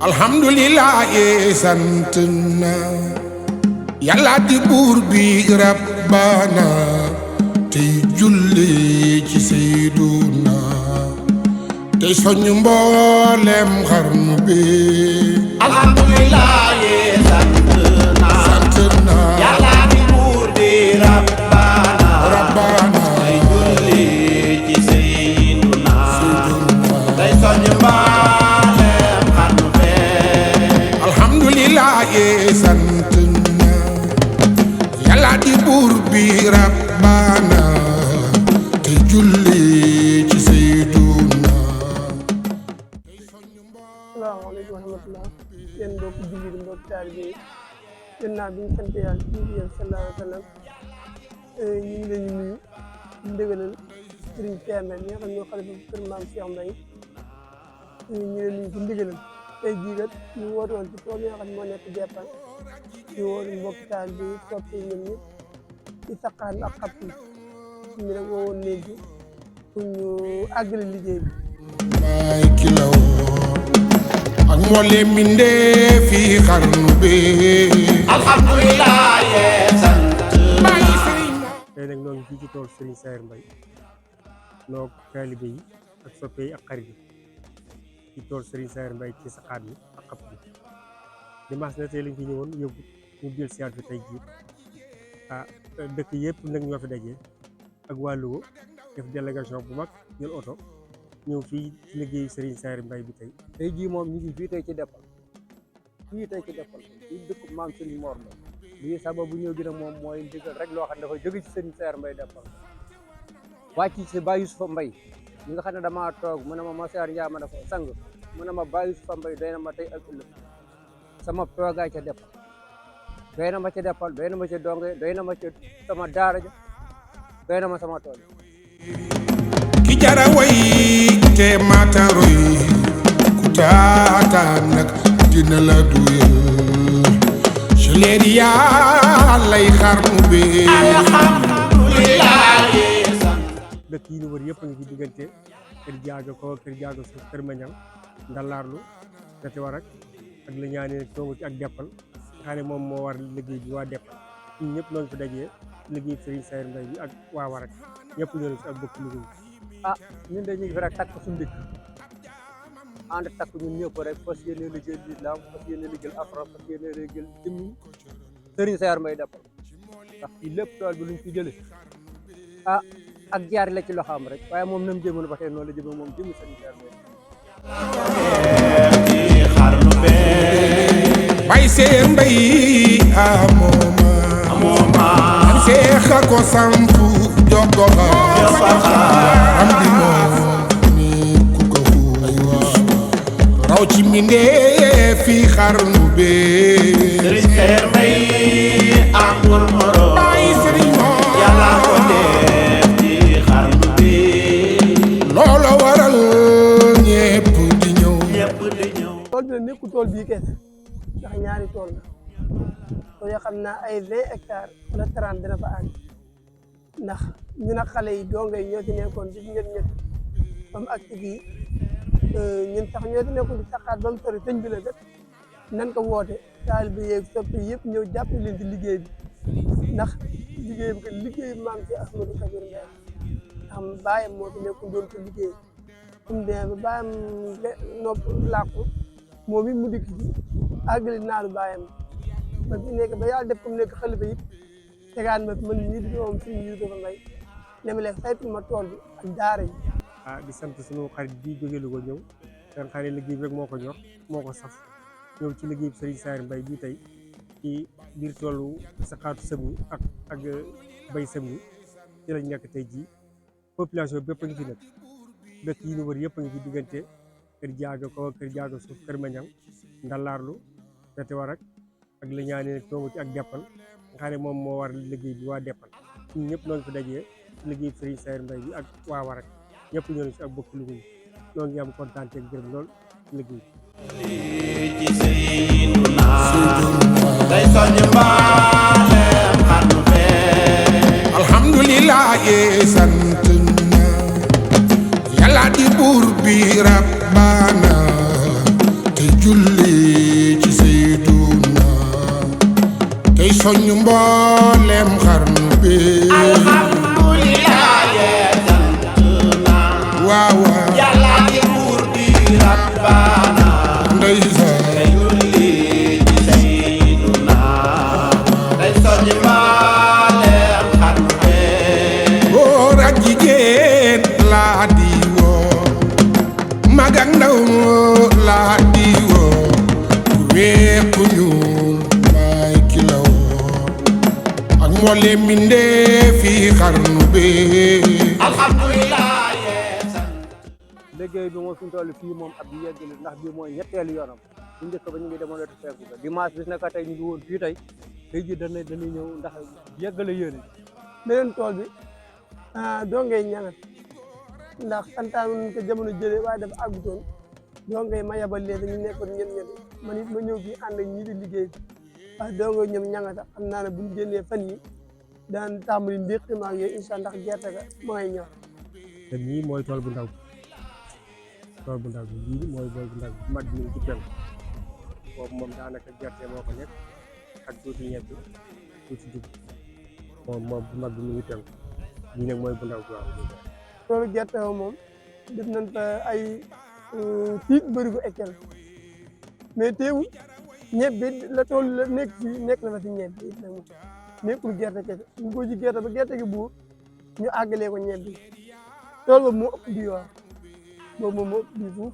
alhamdulillah sant na yàlla di buur bi rabbana tey julli ci Seyduna tey soñu mboolem xarnu bi alhamdulillah sant na yàlla di buur bi rabbana tey julli ci Seyduna tey soñu mboolem xarnu bi alhamdulillah sant na yàlla di buur bi rabbana tey julli ci Seyduna. Asalaamaaleykum wa rahmatulah yéen mbokki jullit yi mbokki taalibe yi gannaaw bi ñu sant yàlla ci yéen sallallahu alayhi wa sallam ñu ngi leen di nuyu di ndégalal Serigne Thiamène ñi nga xam ñoo xalifa kër maam Cheikh Mbaye ñu ngi leen nuyu ci ndigalal tey jii kat ñu woote woon ci tool yi nga xam ne moo nekk Deppal ñu woote mbokki taalibe yi soppi ñoom ñëpp ci saqaan ak xappi ñu nag woowoon léegi pour ñu àggale liggéey bi. may kilaw ak mboolem mbindeef fi xarnu bi alhamdulillah sant tey nag ñoo ngi fii ci tool Serigne Saer Mbaye noo taalibe yi ak soppe yi ak xarit yi ci tool Serigne Saer Mbaye ci saxaat bi ak xap bi dimanche na tey lañ fi ñëwoon yóbbu ñu jël siyaat fi tey jii dëkk yëpp nag ñoo fi dajee ak waa Louga def délégation bu mag jël oto ñëw fii ci liggéeyu Serigne Saer Mbaye bi tey jii moom ñu ngi fii tey ci Deppal fii dëkk maam Serigne Mor Mbaye lii sababu ñëw gi nag moom mooy ndigal rek loo xam ne dafa jóge ci Serigne Saer Mbaye Deppal wàcc ci Baye Youssoufa Mbaye ñi nga xam ne damaa toog mu ne ma Seer Ndiaye ma ne ko sang mu ne ma Baye Youssoufa Mbaye doy na ma tey ak ëllëg sama toogaay ca Deppal doy na ma ca Deppal doy na ma ca donge doy na ma ca sama daara ja doy na ma sama tool ki jara way te mataroy ku taataan nag dina la duyal ci leer yàllay xarnu bi alhamdulillah dëkk yi ñu wër yëpp ngi ci diggante kër jaaga ko kër jaaga suuf kër Mañang Ndalaarlu Gati Warak ak la ñaane toogu ci ak Deppal xam ne moom moo war liggéey bi waa Deppal ñun ñëpp noo ngi fi dajee liggéey Serigne Saer Mbaye bi ak waa Warak ñëpp ñoo ngi fi ak bokk liggéey ñun de ñu ngi fi rek takk suñu dëkk ànd takk ñun ñëpp rek fas yéene liggéey lislaam fas yéene liggéey afra fas yéene liggéey jëmmi Serigne Saer Mbaye Deppal ndax fii lépp tool bi luñ fi jële ak jaar la ci loxoom rek waaye moom nam jëmoon ba tey noonu la jëme moom jëmmi Serigne Saer Mbaye Baye Saer Mbaye amooma am seexa ko sampu jogo am di moom ni ku ko xuus raw ci mbindeef fi xarnu bi Serigne Saer Mbaye amul moroom Baye Serigne Mor yàlla ko def ci xarnu bi loolo waral ñépp di ñëw tool bi nag nekkul tool bii kese ndax ñaari tool la tool yoo xam naa ay 20 hectares wala 30 dina fa àgg ndax ñu nag xale yi donga yi ñoo ci nekkoon di ñett ba mu ak fii ñun sax ñoo ci nekkoon di saxaat ba mu sori sëñ bi la kat nan ko woote taalibe yeeg soppi yëpp ñëw jàpp leen ci liggéey bi ndax liggéey bi kat liggéey maam ci Ahmadou Kabir Mbaye xam bàyyam moo fi nekkoon doon ko liggéey comme demee ba bàyyam nopp làqu moom it mu dikk ci àggali naalu bàyyam ba fi nekk ba yàlla def comme nekk xalifa it tegaan ma man ñii di moom suñu Youssoufa Mbaye ne ma leen saytul ma tool bi ak daara yi di sant suñu xarit bi jóge Louga ñëw seen xarit liggéey bi rek moo ko ñor moo ko saf ñëw ci liggéey bi Serigne Saer Mbaye bii tey ci biir toolu saxaatu sëm yi ak bay sëm yi ci lañ nekk tey jii population bépp a ngi fi nekk dëkk yi ñu wër yëpp a ngi fi diggante kër jaaga ko kër jaaga suuf kër Mañang Ndalaarlu Gati Warak ak la ñaane toogu ci ak Deppal nga xam ne moom moo war liggéey bi waa Deppal ñun ñëpp noo ngi fi dajee liggéey Serigne Saer Mbaye bi ak waa Warak ñëpp ñoo ngi fi ak bokk liggéey ñoo ngi am kontaan ak gërëm lool liggéey ci Seydina day soññ mbaaleem xarnu fee alhamdulillah sant na yàlla di buur bi rabbana te julli soñu mboolem xarnu bi alhamdulillah sant naa waaw waaw yàlla di buur bi rabbana ndeysaan day julli ci sayyiduna day soñu mboolem xarnu bi góor ak jigéen laa di woo mag ak ndaw laa di woo ku wéeku ñuul maay ki la woo ak mboolem mbindéef fi xarnu bi alhamdulillah liggéey bi moom fi mu toll fii moom ab yeggali ndax bii mooy ñetteelu yoonam bu njëkk ba ñu ngi demoon wetu fekku ko dimanche bis naka tey ñu ngi woon fii tey ji dañuy ñëw ndax yeggale yéene beneen tool bi doo ngay ñaŋat ndax santaan nañ ko jamono jëlee waaye dafa àggutoon doo ngay ma yabal leen ñu nekkoon ñett man it ma ñëw fii ànd ak ñi di liggéey waaye doo ngay ñoom ñaŋata xam naa ne bu ñu génnee fan yi daan tàmbali ndéqi maag yooyu incha ndax gerte ga ma ngay ñor te nii mooy tool bu ndaw bi lii mooy tool bu ndaw bi mag mi ci penk boobu moom daanaka gerte moo ko nekk ak tuuti ñebe tuuti dugub moom bu mag bi mu ngi penk lii nag mooy bu ndaw bi waaw toolu gerte woo moom def nañ fa ay tiit bëri ko ekkel mais teewul ñebe la tool la nekk fii nekk na fa si ñebe it nag moom nekkul gerte kese ñu ko ci gerte ba gerte gi buur ñu àggalee ko ñebe tool boobu moo ëpp bi waaw boobu moom moo ëpp bi fuuf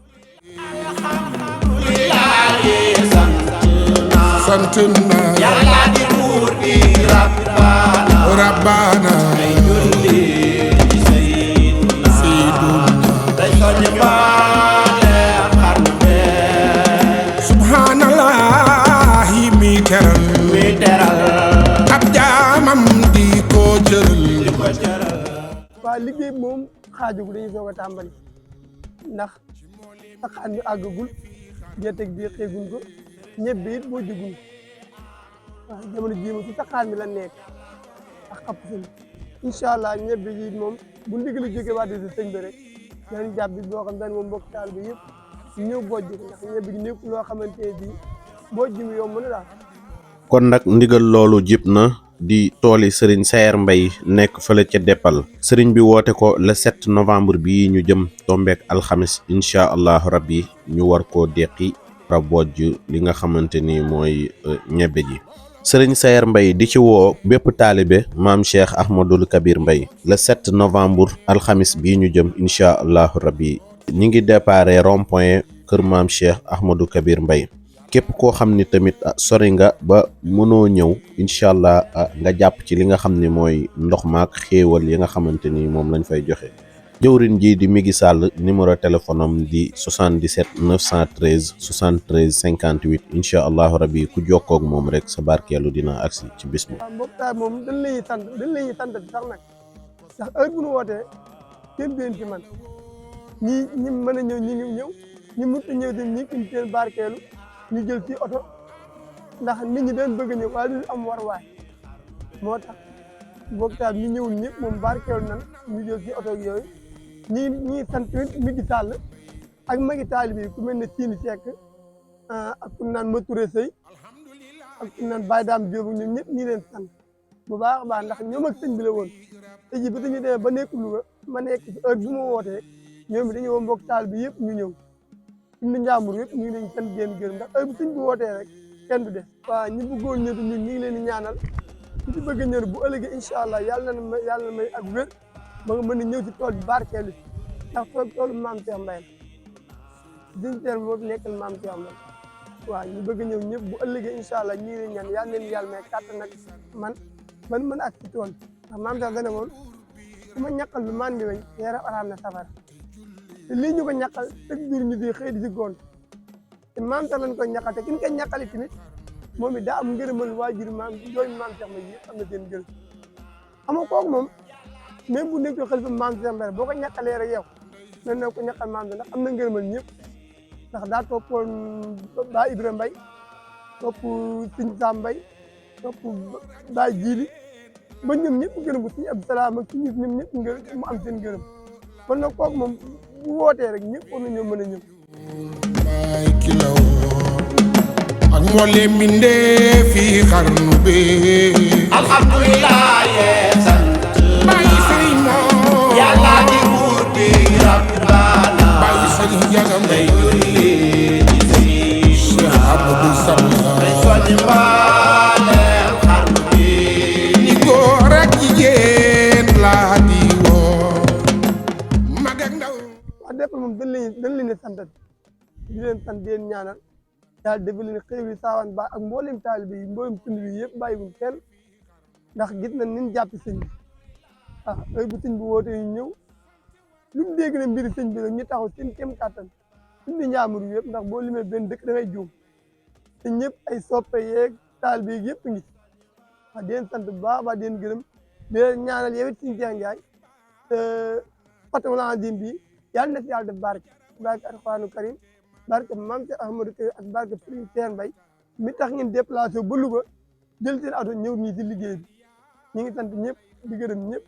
sant naa yàlla di buur bi rabbana rabbana day julli ci sayyiduna day soñu mboolem xarnu bi subhanallahi mi teral mi teral ab jaamam di ko jëral waaw liggéey bi moom xaajugul dañuy soog a tàmbali ndax saxaan bi àggagul gerte gi bii xeeguñ ko ñebe it boo jugul waaw jamono jii moom ci saxaan bi la nekk ak xapp sëñ incha allah ñebe ji moom bu ndigal a jógee waa si sëñ bi rek danañ jàpp bi boo xam dañ moom mbokk taal bi yëpp ñëw bojj ko ndax ñebe gi nekk loo xamante ne bii bojj mi yomb na daal. kon nag ndigal loolu jib na di tooli sëriñ Saer Mbaye nekk fële ca Deppal sëriñ bi woote ko le 7 novembre bii ñu jëm tombeek alxamis incha allahu rabbi ñu war koo deqi ra bojj li nga xamante ni mooy ñebe ji sëriñ Saer Mbaye di ci woo bépp taalibe maam Cheikh Ahmadul Kabir Mbaye le 7 novembre alxamis bii ñu jëm incha allahu rabbi ñi ngi déparé rond-point kër maam Cheikh Ahmadou Kabir Mbaye képp koo xam ni tamit sori nga ba mënoo ñëw incha allah nga jàpp ci li nga xam ni mooy ndox maak xéewal yi nga xamante ni moom lañ fay joxe jëwrin ji di Migi Sall numéro téléphone am di 77 913 73 58 incha allahu rabbi ku jokkoog moom rek sa barkeelu dina agsi ci bis bi. waaw mbokk taal moom dañ la ñuy sant sax nag ndax heure bu nu wootee kenn déen ci man ñi mën a ñëw ñi ngi ñëw ñi mënut a ñëw tamit ñi ngi seen barkeelu ñu jël ci oto ndax nit ñi dañ bëgg a ñëw waaye du am war waay moo tax mbokk taal ñi ñëwul ñëpp moom barkeelu nan ñu jël ci oto yooyu ñi sant Migi Sall ak magi taali bi ku mel ne Sini Seck ak ku naan Matouré Sey ak ku naan Baye Dame Diop ñoom ñëpp ñi leen sant bu baax a baax ndax ñoom ak sëñ bi la woon te ji ba dañu demee ba nekk Louga ma nekk ci heure bu ma wootee ñoom dañu woo mbokk taal bi yëpp ñu ñëw indi njàmbur yëpp ñu ngi leen sant génn gërëm ndax heure bu sëñ bi wootee rek kenn du def waaw ñi bëggoon ñëw ñun ñu ngi leen di ñaanal ku ci bëgg ñëw bu ëllëgee incha allah yàlla na may ak wér ba nga mën a ñëw ci tool bi barkeelu ndax toolu maam Cheikh Mbaye la dignitaire moo fi nekkal maam Cheikh Mbaye waaw ñu bëgg ñëw ñëpp bu ëllëgee incha allah ñu ngi leen ñaan yàlla leen yàlla may kàttan nag man mën ak ci tool ndax maam Cheikh dana woon su ma ñaqal lu man di weñ yaram araam na safara te lii ñu ko ñaqal tëg biir ñu di xëy di si gont te maam Cheikh lañ koy ñaqal te ki ñu koy ñaqali tamit moom it daa am ngërëmal waajur maam doomi maam Cheikh Mbaye yëpp am na seen ngërëm xam nga kooku moom même bu nekk xalifa maam Cheikh Mbaye boo ko ñaqalee rek yow nan na ko ñaqal maam Cheikh ndax am na ngërëmal ñëpp ndax daa toppoon Ba Ibra Mbaye topp Sëñ Sam Mbaye topp Baay Jiili ba ñoom ñëpp gërëm ko Sëñ Abdou Salaam ak ci ñoom ñëpp ngërëm mu am seen ngërëm kon nag kooku moom bu wootee rek ñëpp war nañoo mën a ñëw maay ki la woo ak mboolem mbindéef fi xarnu bi alhamdulillah yee sant bàyyi sëriñ moo yàlla di buur bi rabbana bàyyi sëriñ Njaga Mbay julli ci Seydina Cheikh Abdou Salah day soññ mbooleem xarnu bi ni góor ak jigéen laa di woo mag ak ndaw wax dëgg moom dañ leen di sant di leen sant di leen ñaanal yàlla def leen xëy wi saawan ba ak mboolem taalibe yi mboolem tund bi yëpp bàyyiwuñ kenn ndax gis nañ ni ñu jàpp sëñ bi ah heure bu sëñ bi woote ñu ñëw lu mu dégg ne mbiri sëñ bi la ñu taxaw seen kéem kàttan suñu ñaamur yëpp ndax boo limee benn dëkk da ngay juum te ñëpp ay soppe yeeg taalibe yi yëpp ngi wax di leen sant bu baax ba di leen gërëm di leen ñaanal yow it suñu Cheikh Ndiaye te Fatimata Din bi yàlla na fi yàlla def barke alxuraanu karim barke Maam Cheikh Ahmadou Kër ak barke Serigne Cheikh Mbaye mi tax ngeen déplacé ba Louga jël seen ato ñëw ñii ci liggéey bi ñu ngi sant ñëpp di gërëm ñëpp.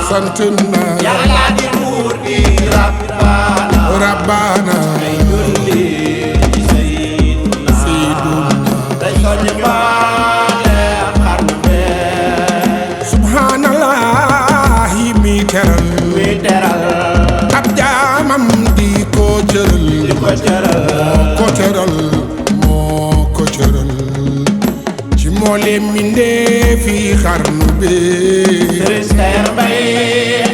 sant naa yàlla di buur bi rabbana rabbana julli ci Seydina day soññ mbooleem xarnu bi subhanallahi mi teral mi teral ab jaamam di ko cëral di ko cëral ko cëral moo ko cëral ci mboolem mbindéef fi xarnu bi Serigne Saer Mbaye